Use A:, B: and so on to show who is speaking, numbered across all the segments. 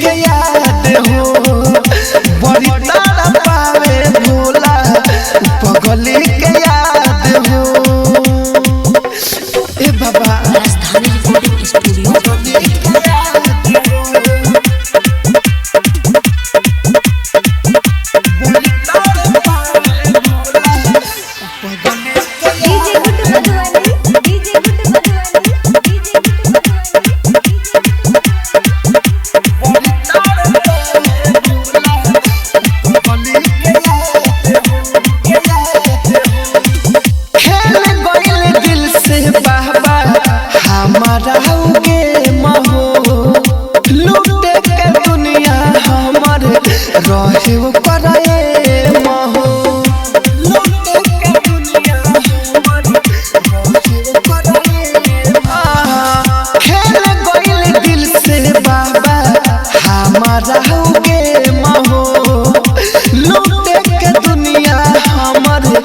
A: के याद हो बड़ी तारा पावे भोला पगली के याद हो। ए बाबा
B: राजधानी रिकॉर्डिंग स्टूडियो
A: रहे वो कराए महो लूटे के दुनिया हमारे रहे वो कराए खेल गइल दिल से बाबा हमारा होगे महो लूटे के दुनिया हमारे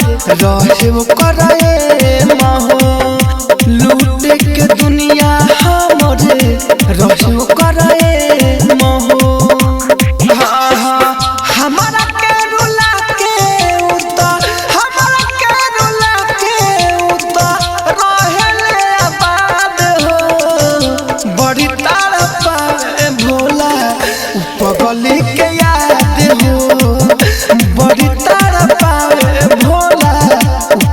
A: रहे वो कराए महो लूटे के दुनिया हमारे रहे वो कराए महो। हमारा के रुला के उतर हमारा के रुला के उतर रहेले आबाद हो बड़ी तारा पावे भोला पगली के याद हो बड़ी तारा पावे भोला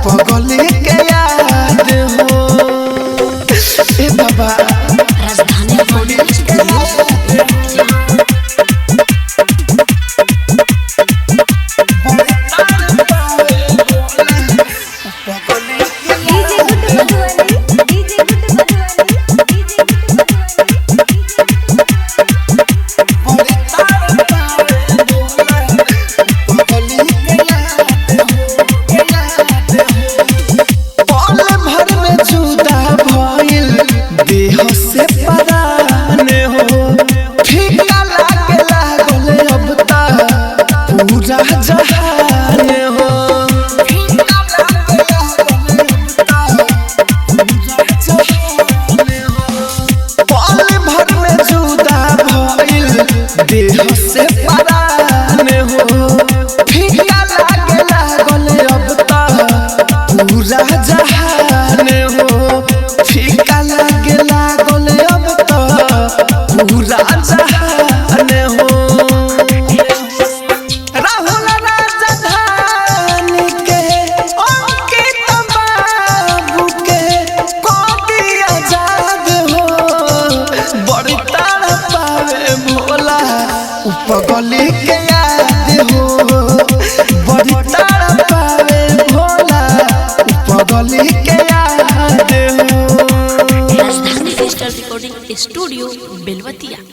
A: पगली के याद हो। ए बाबा
B: राजधानी रिकॉर्डिंग स्टूडियो
A: से पराने हो फीका लागे लागल अब ता पूरा जहान हो फीका लागे लागल अब ता पूरा जहान हो पल भर में जुदा भइल देह से पराने हो फीका लागे लागल अब ता पूरा जहान हो फीका लागे पूरा जहान हो। राहुल राजधानी के अंकित बाबू के कॉपी आजाद हो बड़ी तारा पावे भोला पगली के याद हो बड़ी तारा पावे भोला पगली के याद हो।
B: राजधानी डिजिटल रिकॉर्डिंग स्टूडियो बेलवतिया।